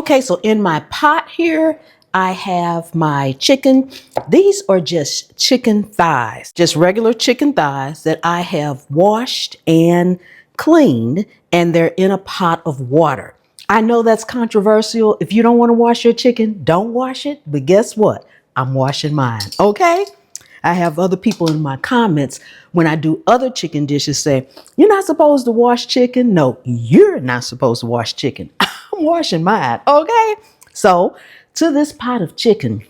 Okay, so in my pot here, I have my chicken. These are just chicken thighs, just regular chicken thighs that I have washed and cleaned, and they're in a pot of water. I know that's controversial. If you don't want to wash your chicken, don't wash it. But guess what? I'm washing mine. Okay? I have other people in my comments when I do other chicken dishes say, you're not supposed to wash chicken. No, you're not supposed to wash chicken. I'm washing mine. Okay? So to this pot of chicken,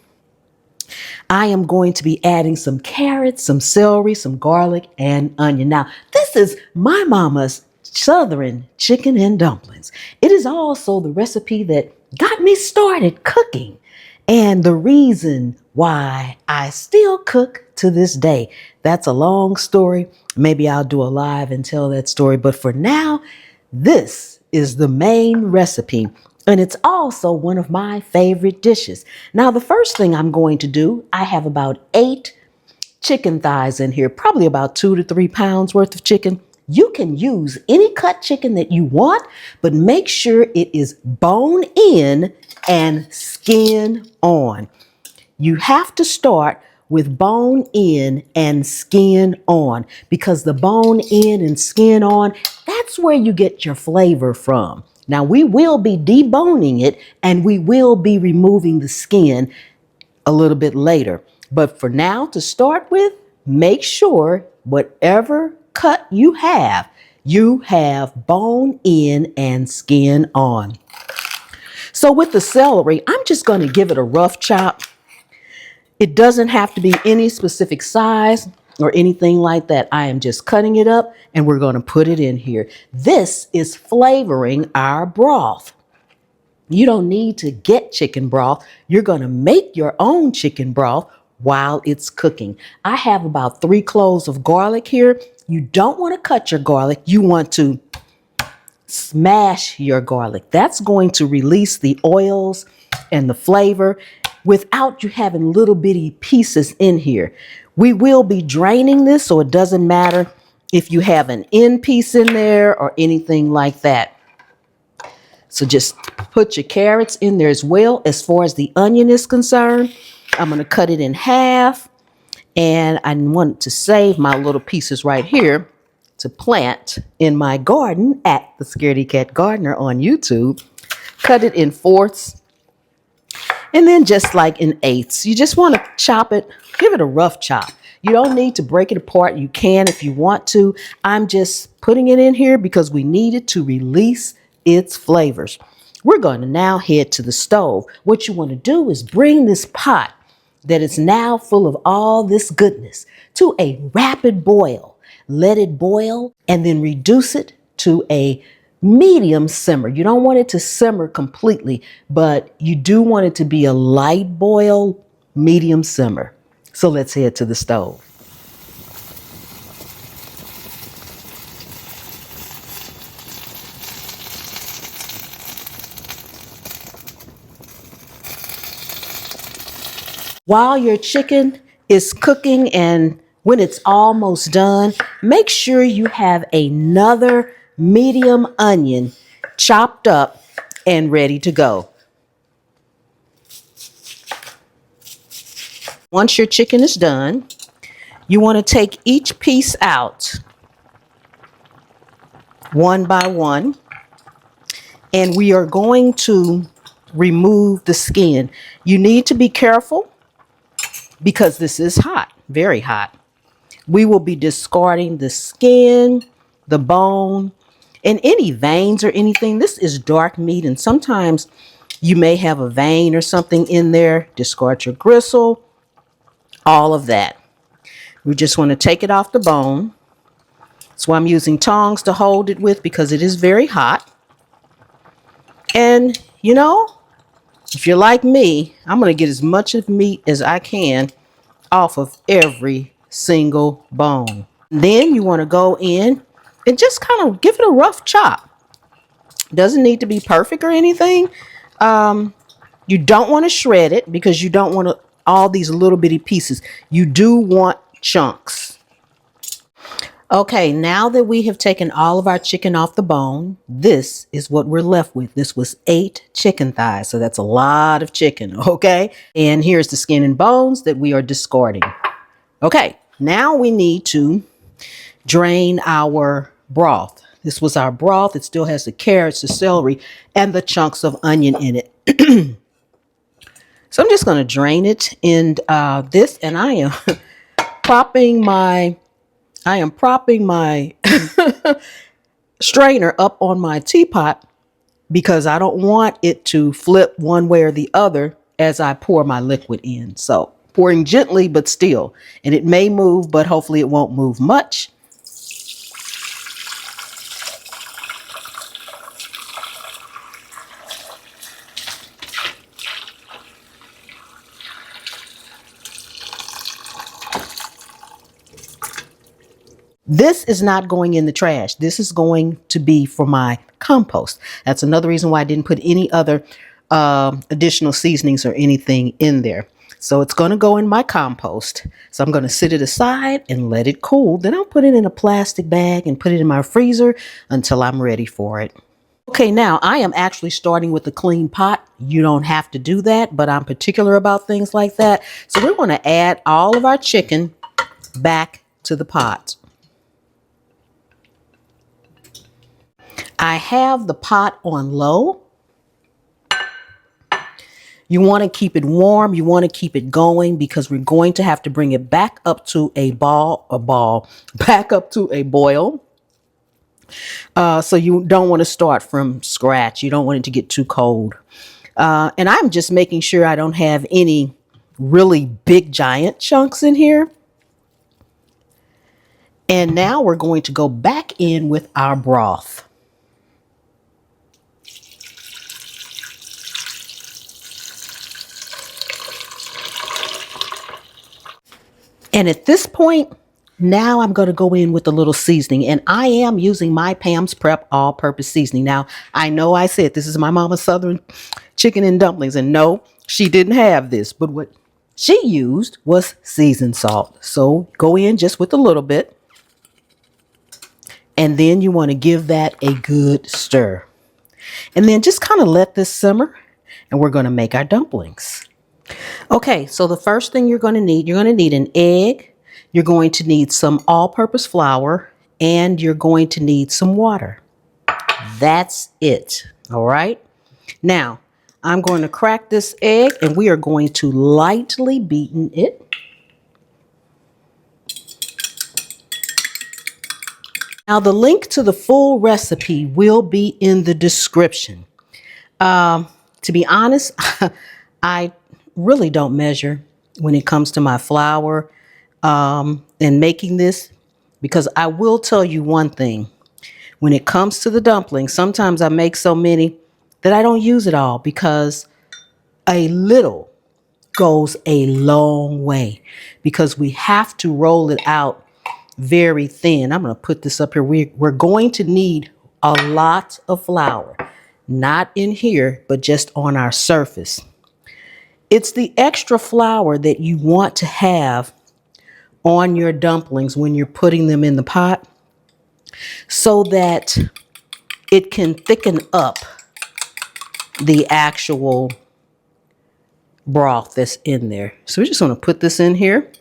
I am going to be adding some carrots, some celery, some garlic, and onion. Now, this is my mama's Southern chicken and dumplings. It is also the recipe that got me started cooking and the reason why I still cook to this day. That's a long story. Maybe I'll do a live and tell that story. But for now, this is the main recipe. And it's also one of my favorite dishes. Now, the first thing I'm going to do, I have about 8 chicken thighs in here, probably about 2 to 3 pounds worth of chicken. You can use any cut chicken that you want, but make sure it is bone in and skin on. You have to start with bone in and skin on because the bone in and skin on, that's where you get your flavor from. Now, we will be deboning it and we will be removing the skin a little bit later. But for now, to start with, make sure whatever cut you have bone in and skin on. So with the celery, I'm just going to give it a rough chop. It doesn't have to be any specific size or anything like that. I am just cutting it up and we're going to put it in here. This is flavoring our broth. You don't need to get chicken broth. You're going to make your own chicken broth while it's cooking. I have about 3 cloves of garlic here. You don't want to cut your garlic. You want to smash your garlic. That's going to release the oils and the flavor without you having little bitty pieces in here. We will be draining this, so it doesn't matter if you have an end piece in there or anything like that. So just put your carrots in there as well. As far as the onion is concerned, I'm going to cut it in half. And I want to save my little pieces right here to plant in my garden at the Scaredy Cat Gardener on YouTube. Cut it in fourths. And then just like in eighths, you just want to chop it, give it a rough chop. You don't need to break it apart. You can if you want to. I'm just putting it in here because we need it to release its flavors. We're going to now head to the stove. What you want to do is bring this pot that is now full of all this goodness to a rapid boil. Let it boil and then reduce it to a medium simmer. You don't want it to simmer completely, but you do want it to be a light boil, medium simmer. So let's head to the stove. While your chicken is cooking and when it's almost done, make sure you have another medium onion chopped up and ready to go. Once your chicken is done, you want to take each piece out one by one, and we are going to remove the skin. You need to be careful because this is hot, very hot. We will be discarding the skin, the bone, and any veins or anything. This is dark meat, and sometimes you may have a vein or something in there. Discard your gristle, all of that. We just want to take it off the bone. That's why I'm using tongs to hold it with because it is very hot. And, you know, if you're like me, I'm going to get as much of meat as I can off of every single bone. Then you want to go in and just kind of give it a rough chop. Doesn't need to be perfect or anything. You don't want to shred it because you don't want all these little bitty pieces. You do want chunks. Okay, now that we have taken all of our chicken off the bone, this is what we're left with. This was 8 chicken thighs, so that's a lot of chicken, okay? And here's the skin and bones that we are discarding. Okay, now we need to drain our broth. This was our broth. It still has the carrots, the celery, and the chunks of onion in it. So I'm just going to drain it in this, and I am propping my strainer up on my teapot because I don't want it to flip one way or the other as I pour my liquid in. So pouring gently, but still, and it may move, but hopefully it won't move much. This is not going in the trash. This is going to be for my compost. That's another reason why I didn't put any other additional seasonings or anything in there. So it's going to go in my compost. So I'm going to sit it aside and let it cool. Then I'll put it in a plastic bag and put it in my freezer until I'm ready for it. Okay, now I am actually starting with a clean pot. You don't have to do that, but I'm particular about things like that. So we're going to add all of our chicken back to the pot. I have the pot on low. You want to keep it warm. You want to keep it going because we're going to have to bring it back up to back up to a boil. So you don't want to start from scratch. You don't want it to get too cold. And I'm just making sure I don't have any really big giant chunks in here. And now we're going to go back in with our broth. And at this point, now I'm going to go in with a little seasoning, and I am using my Pam's Prep all-purpose seasoning. Now, I know I said this is my Mama's Southern Chicken and Dumplings, and no, she didn't have this, but what she used was seasoned salt. So go in just with a little bit, and then you want to give that a good stir. And then just kind of let this simmer, and we're going to make our dumplings. Okay, so the first thing you're going to need an egg, you're going to need some all-purpose flour, and you're going to need some water. That's it, all right? Now, I'm going to crack this egg, and we are going to lightly beaten it. Now, the link to the full recipe will be in the description. To be honest, I really don't measure when it comes to my flour and making this, because I will tell you one thing. When it comes to the dumplings, sometimes I make so many that I don't use it all because a little goes a long way, because we have to roll it out very thin. I'm going to put this up here. We're going to need a lot of flour, not in here, but just on our surface. It's the extra flour that you want to have on your dumplings when you're putting them in the pot so that it can thicken up the actual broth that's in there. So we're just going to put this in here,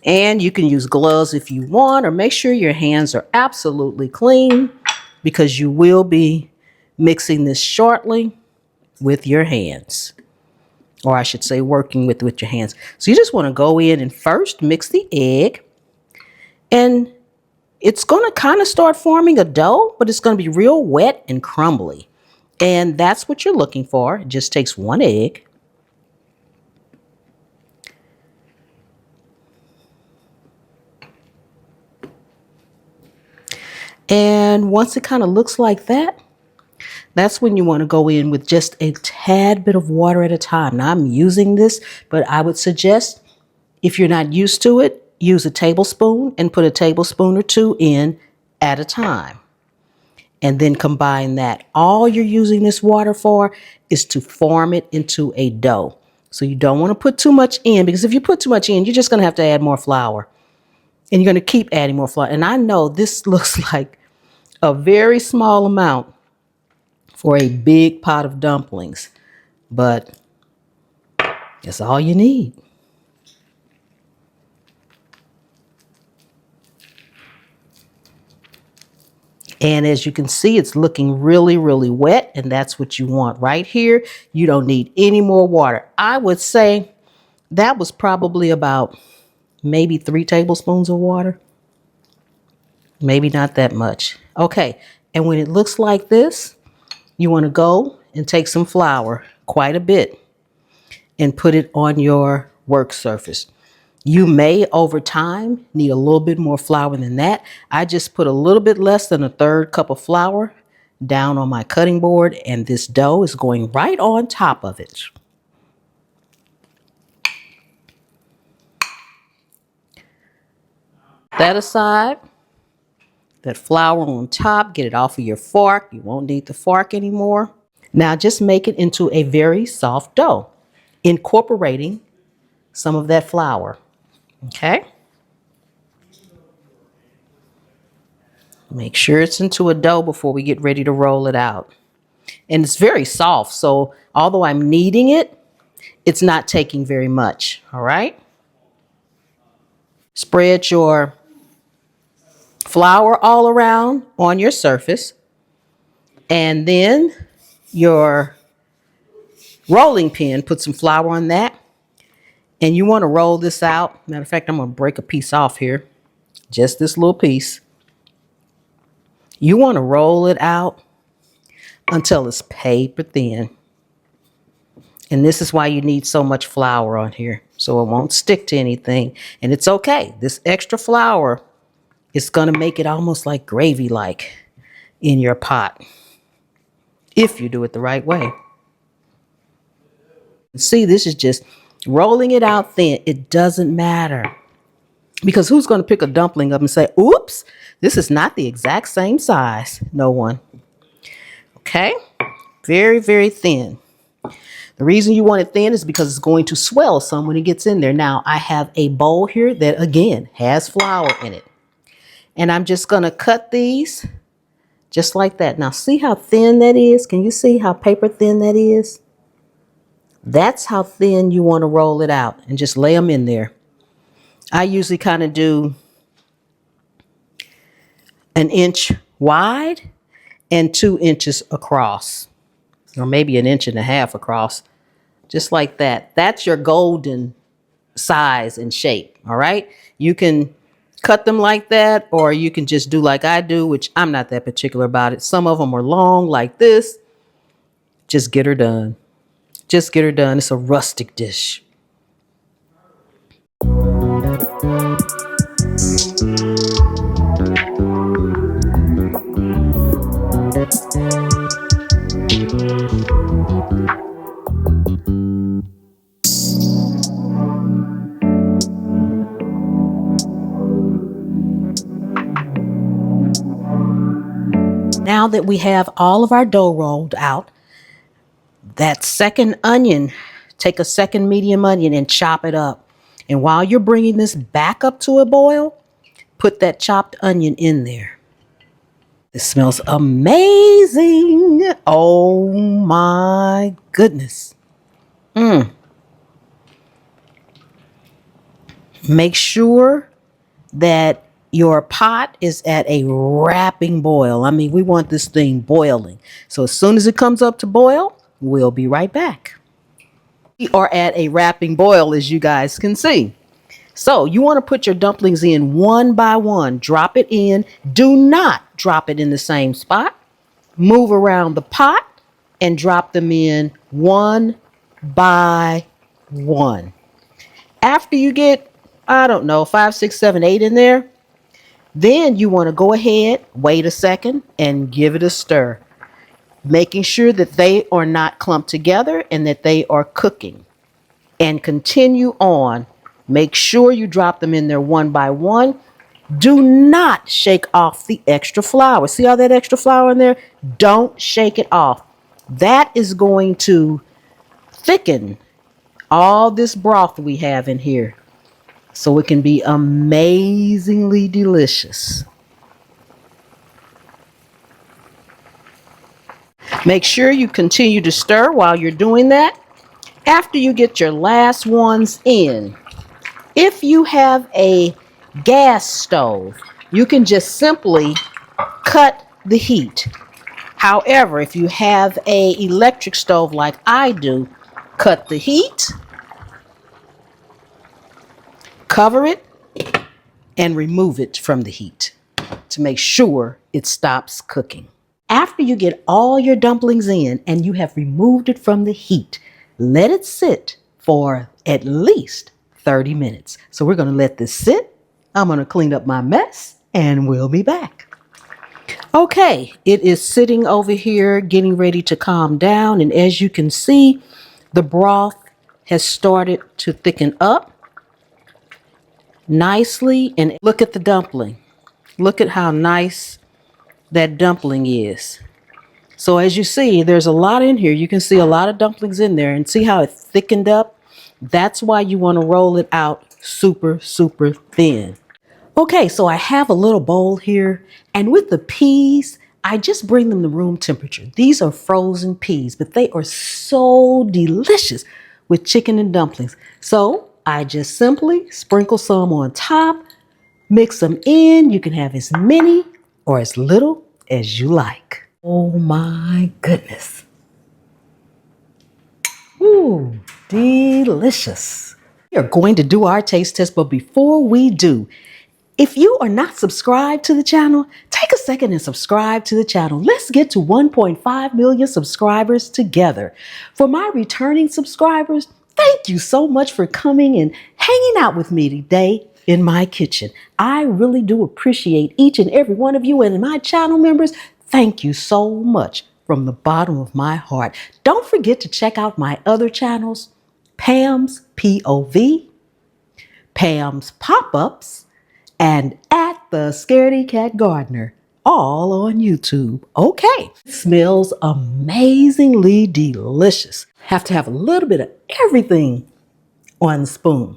and you can use gloves if you want, or make sure your hands are absolutely clean because you will be mixing this shortly with your hands. Or I should say working with your hands. So you just want to go in and first mix the egg. And it's going to kind of start forming a dough, but it's going to be real wet and crumbly. And that's what you're looking for. It just takes one egg. And once it kind of looks like that, that's when you want to go in with just a tad bit of water at a time. Now I'm using this, but I would suggest if you're not used to it, use a tablespoon and put a tablespoon or two in at a time. And then combine that. All you're using this water for is to form it into a dough. So you don't want to put too much in, because if you put too much in, you're just going to have to add more flour. And you're going to keep adding more flour. And I know this looks like a very small amount for a big pot of dumplings, but that's all you need. And as you can see, it's looking really, really wet, and that's what you want right here. You don't need any more water. I would say that was probably about maybe 3 tablespoons of water. Maybe not that much. Okay, and when it looks like this, you want to go and take some flour, quite a bit, and put it on your work surface. You may, over time, need a little bit more flour than that. I just put a little bit less than a 1/3 cup of flour down on my cutting board, and this dough is going right on top of it. That aside, that flour on top, get it off of your fork. You won't need the fork anymore. Now just make it into a very soft dough, incorporating some of that flour. Okay? Make sure it's into a dough before we get ready to roll it out. And it's very soft, so although I'm kneading it, it's not taking very much, all right? Spread your flour all around on your surface, and then your rolling pin, put some flour on that, and you want to roll this out. Matter of fact, I'm going to break a piece off here, just this little piece. You want to roll it out until it's paper thin. And this is why you need so much flour on here, so it won't stick to anything. And it's okay. This extra flour is going to make it almost like gravy-like in your pot, if you do it the right way. See, this is just rolling it out thin. It doesn't matter. Because who's going to pick a dumpling up and say, oops, this is not the exact same size? No one. Okay? Very, very thin. The reason you want it thin is because it's going to swell some when it gets in there. Now, I have a bowl here that, again, has flour in it. And I'm just going to cut these just like that. Now, see how thin that is? Can you see how paper thin that is? That's how thin you want to roll it out, and just lay them in there. I usually kind of do 1 inch wide and 2 inches across, or maybe 1.5 inches across, just like that. That's your golden size and shape, all right? You can cut them like that, or you can just do like I do, which I'm not that particular about it. Some of them are long like this. Just get her done. Just get her done. It's a rustic dish. Now that we have all of our dough rolled out, that second onion, take a second medium onion and chop it up. And while you're bringing this back up to a boil, put that chopped onion in there. It smells amazing. Oh my goodness. Make sure that your pot is at a wrapping boil. I mean, we want this thing boiling. So as soon as it comes up to boil, we'll be right back. We are at a wrapping boil, as you guys can see. So you want to put your dumplings in one by one. Drop it in. Do not drop it in the same spot. Move around the pot and drop them in one by one. After you get, I don't know, 5, 6, 7, 8 in there, then you want to go ahead, wait a second, and give it a stir, making sure that they are not clumped together and that they are cooking. And continue on. Make sure you drop them in there one by one. Do not shake off the extra flour. See all that extra flour in there? Don't shake it off. That is going to thicken all this broth we have in here. so it can be amazingly delicious. Make sure you continue to stir while you're doing that. After you get your last ones in, if you have a gas stove, you can just simply cut the heat. However, if you have a electric stove like I do, cut the heat, cover it, and remove it from the heat to make sure it stops cooking. After you get all your dumplings in and you have removed it from the heat, let it sit for at least 30 minutes. So we're going to let this sit. I'm going to clean up my mess and we'll be back. Okay, it is sitting over here getting ready to calm down. And as you can see, the broth has started to thicken up nicely. And look at the dumpling. Look at how nice that dumpling is. So as you see, there's a lot in here. You can see a lot of dumplings in there and see how it thickened up. That's why you want to roll it out super, super thin. Okay, so I have a little bowl here, and with the peas, I just bring them to room temperature. These are frozen peas, but they are so delicious with chicken and dumplings. So I just simply sprinkle some on top, mix them in. You can have as many or as little as you like. Oh my goodness. Ooh, delicious. We are going to do our taste test, but before we do, if you are not subscribed to the channel, take a second and subscribe to the channel. Let's get to 1.5 million subscribers together. For my returning subscribers, thank you so much for coming and hanging out with me today in my kitchen. I really do appreciate each and every one of you, and my channel members, thank you so much from the bottom of my heart. Don't forget to check out my other channels, Pam's POV, Pam's Pop-Ups, and At the Scaredy Cat Gardener, all on YouTube. Okay, it smells amazingly delicious. Have to have a little bit of everything on the spoon.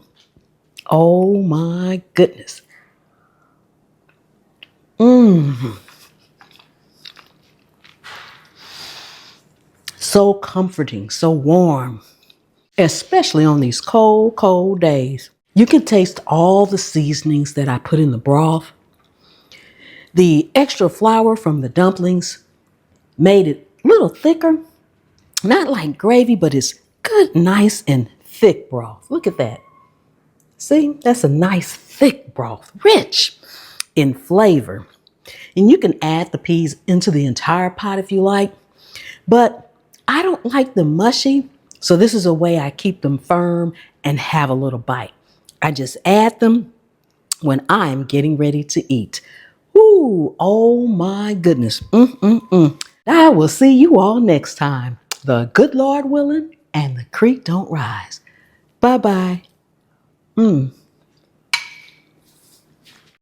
Oh my goodness. So comforting, so warm, especially on these cold, cold days. You can taste all the seasonings that I put in the broth. The extra flour from the dumplings made it a little thicker. Not like gravy, but it's good, nice and thick broth. Look at that. See, that's a nice thick broth, rich in flavor. And you can add the peas into the entire pot if you like, but I don't like them mushy. So this is a way I keep them firm and have a little bite. I just add them when I'm getting ready to eat. Ooh, oh my goodness. I will see you all next time. The good Lord willing and the creek don't rise. Bye-bye.